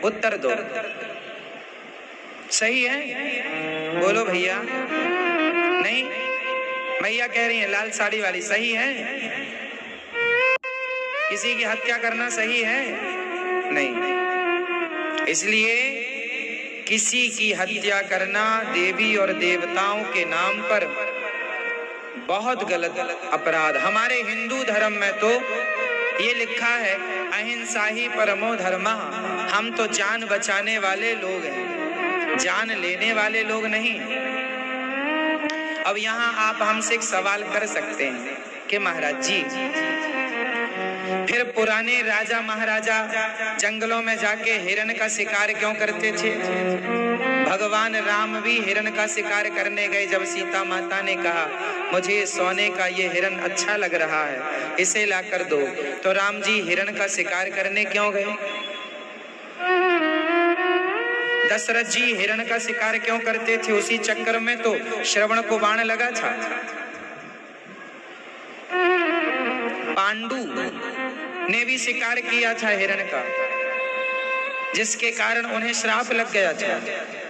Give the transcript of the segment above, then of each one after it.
उत्तर दो, सही है? बोलो भैया। नहीं, भैया कह रही है लाल साड़ी वाली, सही है? किसी की हत्या करना सही है? नहीं। इसलिए किसी की हत्या करना देवी और देवताओं के नाम पर बहुत गलत अपराध। हमारे हिंदू धर्म में तो ये लिखा है अहिंसा ही परमो धर्मः। हम तो जान बचाने वाले लोग हैं, जान लेने वाले लोग नहीं। अब यहाँ आप हमसे एक सवाल कर सकते हैं कि महाराज जी, फिर पुराने राजा महाराजा जंगलों में जाके हिरण का शिकार क्यों करते थे? भगवान राम भी हिरण का शिकार करने गए। जब सीता माता ने कहा मुझे सोने का ये हिरण अच्छा लग रहा है, इसे ला कर दो, तो राम जी हिरण का शिकार करने क्यों गए? दशरथ जी हिरण का शिकार क्यों करते थे? उसी चक्कर में तो श्रवण को बाण लगा था। पांडु ने भी शिकार किया था हिरण का, जिसके कारण उन्हें श्राप लग गया था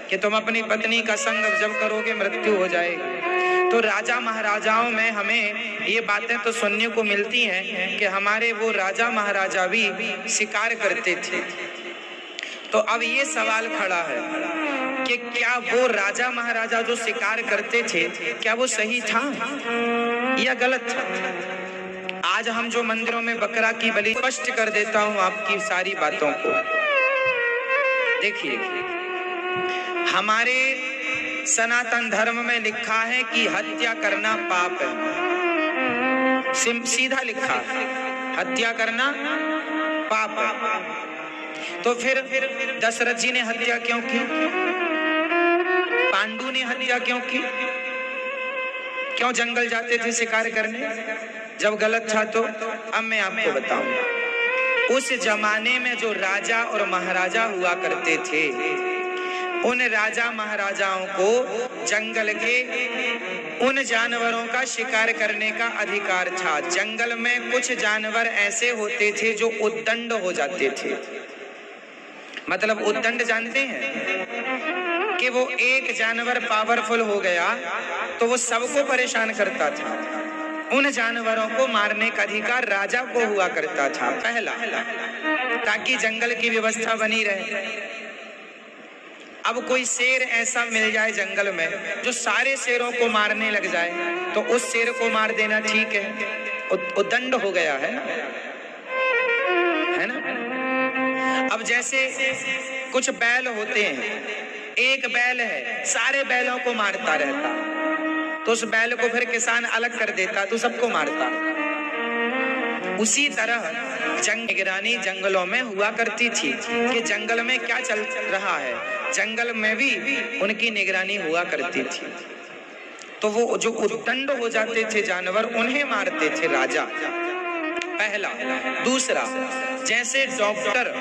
कि तुम अपनी पत्नी का संग जब करोगे मृत्यु हो जाएगी। तो राजा महाराजाओं में हमें ये बातें तो सुनने को मिलती हैं कि हमारे वो राजा महाराजा भी शिकार करते थे। तो अब ये सवाल खड़ा है कि क्या वो राजा महाराजा जो शिकार करते थे, क्या वो सही था या गलत था? आज हम जो मंदिरों में बकरा की बलि, स्पष्ट कर देता हूं आपकी सारी बातों को। देखिए, हमारे सनातन धर्म में लिखा है कि हत्या करना पाप है। सीधा लिखा है, हत्या करना पाप है। तो फिर दशरथ जी ने हत्या क्यों की? पांडु ने हत्या क्यों की? क्यों जंगल जाते थे शिकार करने जब गलत था? तो अब मैं आपको बताऊं, उस जमाने में जो राजा और महाराजा हुआ करते थे, उन राजा महाराजाओं को जंगल के उन जानवरों का शिकार करने का अधिकार था। जंगल में कुछ जानवर ऐसे होते थे जो उद्दंड हो जाते थे। मतलब उद्दंड जानते हैं कि वो एक जानवर पावरफुल हो गया तो वो सबको परेशान करता था। उन जानवरों को मारने का अधिकार राजा को हुआ करता था, पहला, ताकि जंगल की व्यवस्था बनी रहे। अब कोई शेर ऐसा मिल जाए जंगल में जो सारे शेरों को मारने लग जाए, तो उस शेर को मार देना ठीक है, उद्दंड हो गया है ना? अब जैसे कुछ बैल होते हैं, एक बैल है सारे बैलों को मारता रहता, तो उस बैल को फिर किसान अलग कर देता तो सबको मारता। उसी तरह निगरानी जंगलों में हुआ करती थी कि जंगल में क्या चल रहा है, जंगल में भी उनकी निगरानी हुआ करती थी। तो वो जो उद्दंड हो जाते थे जानवर, उन्हें मारते थे राजा, पहला। दूसरा, जैसे डॉक्टर,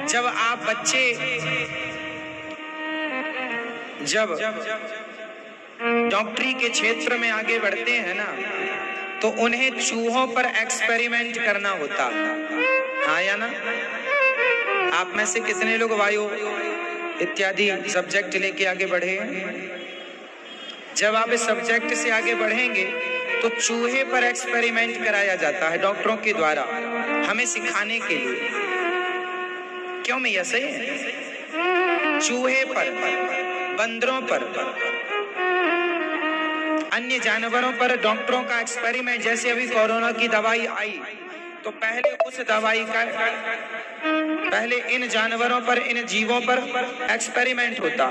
जब आप बच्चे जब डॉक्टरी के क्षेत्र में आगे बढ़ते हैं ना, तो उन्हें चूहों पर एक्सपेरिमेंट करना होता, हाँ या ना? आप में से कितने लोग वायु इत्यादि सब्जेक्ट लेके आगे बढ़े हैं? जब आप इस सब्जेक्ट से आगे बढ़ेंगे तो चूहे पर एक्सपेरिमेंट कराया जाता है डॉक्टरों के द्वारा, हमें सिखाने के लिए। क्यों मैया, सही है? चूहे पर, बंदरों पर, अन्य जानवरों पर डॉक्टरों का एक्सपेरिमेंट। जैसे अभी कोरोना की दवाई आई तो पहले उस दवाई का पहले इन जानवरों पर, इन जीवों पर एक्सपेरिमेंट होता,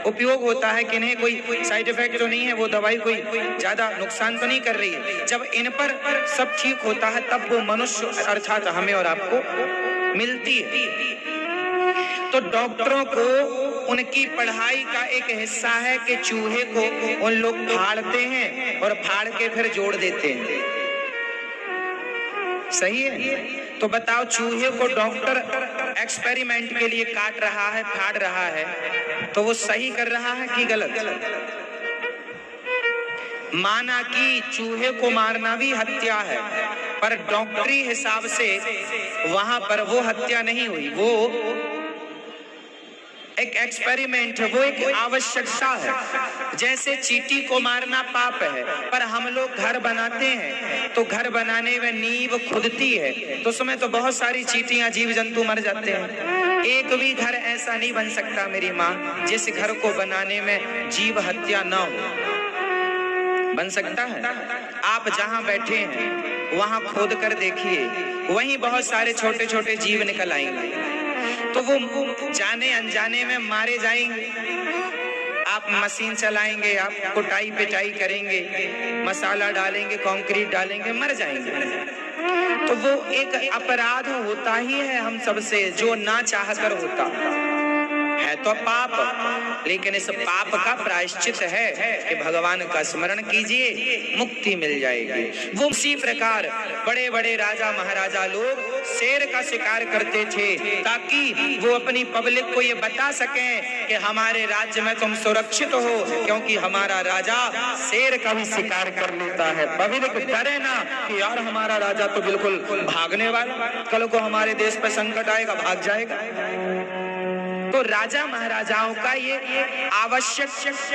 उपयोग होता है कि इन्हें कोई साइड इफेक्ट तो नहीं है, वो दवाई कोई ज्यादा नुकसान तो नहीं कर रही है। जब इन पर सब ठीक होता है तब वो मनुष्य अर्थात हमें और आपको मिलती है। तो डॉक्टरों को उनकी पढ़ाई का एक हिस्सा है कि चूहे को उन लोग फाड़ते हैं और फाड़ के फिर जोड़ देते हैं, सही है? तो बताओ, चूहे को डॉक्टर एक्सपेरिमेंट के लिए काट रहा है, फाड़ रहा है, तो वो सही कर रहा है कि गलत? माना कि चूहे को मारना भी हत्या है, पर डॉक्टरी हिसाब से वहां पर वो हत्या नहीं हुई, वो एक एक्सपेरिमेंट है, वो एक आवश्यकता है। जैसे चींटी को मारना पाप है, पर हम लोग घर बनाते हैं तो घर बनाने में नींव खुदती है, तो उसमें तो बहुत सारी चींटियां जीव जंतु मर जाते हैं। एक भी घर ऐसा नहीं बन सकता मेरी माँ जिस घर को बनाने में जीव हत्या न हो। बन सकता है? आप जहां बैठे हैं वहां खोद कर देखिए, वहीं बहुत सारे छोटे छोटे जीव निकल आएंगे, तो वो जाने अनजाने में मारे जाएंगे। आप मशीन चलाएंगे, आप कुटाई पिटाई करेंगे, मसाला डालेंगे, कंक्रीट डालेंगे, मर जाएंगे। तो वो एक अपराध होता ही है हम सबसे, जो ना चाहकर होता है तो पाप, लेकिन इस पाप का प्रायश्चित है कि भगवान का स्मरण कीजिए, मुक्ति मिल जाएगी। वो उसी प्रकार बड़े बड़े राजा महाराजा लोग शेर का शिकार करते थे ताकि वो अपनी पब्लिक को ये बता सकें कि हमारे राज्य में तुम सुरक्षित हो, क्योंकि हमारा राजा शेर का भी शिकार कर लेता है। पब्लिक डरे ना कि यार हमारा राजा तो बिल्कुल भागने वाला, कल को हमारे देश पर संकट आएगा, भाग जाएगा। तो राजा महाराजाओं का ये आवश्यक,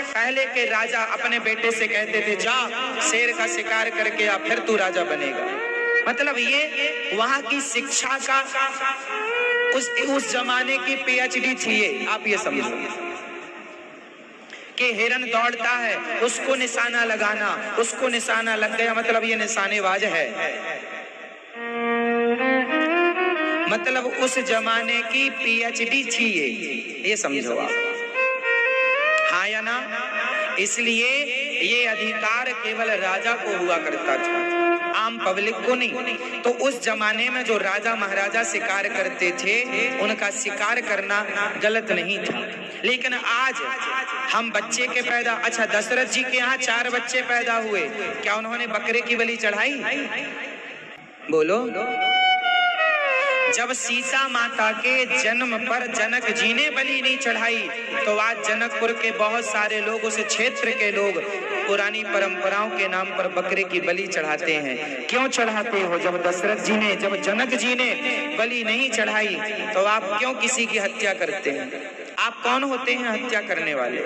पहले के राजा अपने बेटे से कहते थे जा शेर का शिकार करके आ, फिर तू राजा बनेगा। मतलब ये वहां की शिक्षा का उस जमाने की पीएचडी थी ये, आप ये समझो कि हिरन दौड़ता है उसको निशाना लगाना, उसको निशाना लग गया मतलब ये निशानेबाज है। मतलब उस जमाने की पीएचडी थी ये समझो आप, हाँ या ना? इसलिए ये अधिकार केवल राजा को हुआ करता था, आम पब्लिक को नहीं। तो उस जमाने में जो राजा महाराजा शिकार करते थे उनका शिकार करना गलत नहीं था। लेकिन आज हम बच्चे के पैदा, अच्छा दशरथ जी के यहाँ 4 बच्चे पैदा हुए, क्या उन्होंने बकरे की बलि चढ़ाई? बोलो। जब सीता माता के जन्म पर जनक जी ने बलि नहीं चढ़ाई तो आज जनकपुर के बहुत सारे लोग, उस क्षेत्र के लोग पुरानी परंपराओं के नाम पर बकरे की बलि चढ़ाते हैं। क्यों चढ़ाते हो? जब दशरथ जी ने, जब जनक जी ने बलि नहीं चढ़ाई तो आप क्यों किसी की हत्या करते हैं? आप कौन होते हैं हत्या करने वाले?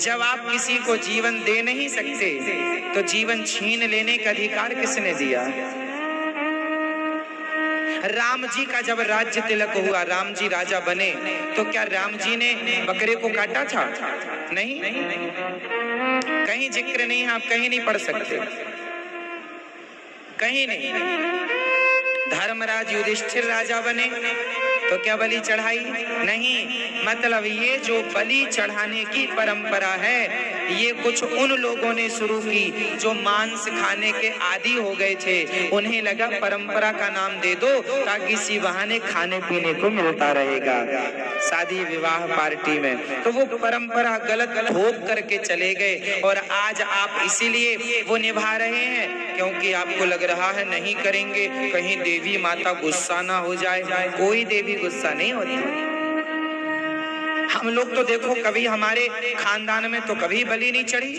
जब आप किसी को जीवन दे नहीं सकते तो जीवन छीन लेने का अधिकार किसने दिया? राम जी का जब राज्य तिलक हुआ, राम जी राजा बने, तो क्या राम जी ने बकरे को काटा था? नहीं, कहीं जिक्र नहीं है, आप कहीं नहीं पढ़ सकते, कहीं नहीं। धर्मराज युधिष्ठिर राजा बने तो क्या बलि चढ़ाई? नहीं। मतलब ये जो बलि चढ़ाने की परंपरा है ये कुछ उन लोगों ने शुरू की जो मांस खाने के आदी हो गए थे, उन्हें लगा परंपरा का नाम दे दो ताकि इसी बहाने खाने पीने को मिलता रहेगा शादी विवाह पार्टी में। तो वो परंपरा गलत भोग करके चले गए और आज आप इसीलिए वो निभा रहे हैं क्योंकि आपको लग रहा है नहीं करेंगे कहीं देवी माता गुस्सा ना हो जाए। कोई देवी गुस्सा नहीं होती। हम लोग तो देखो कभी हमारे खानदान में तो कभी बलि नहीं चढ़ी।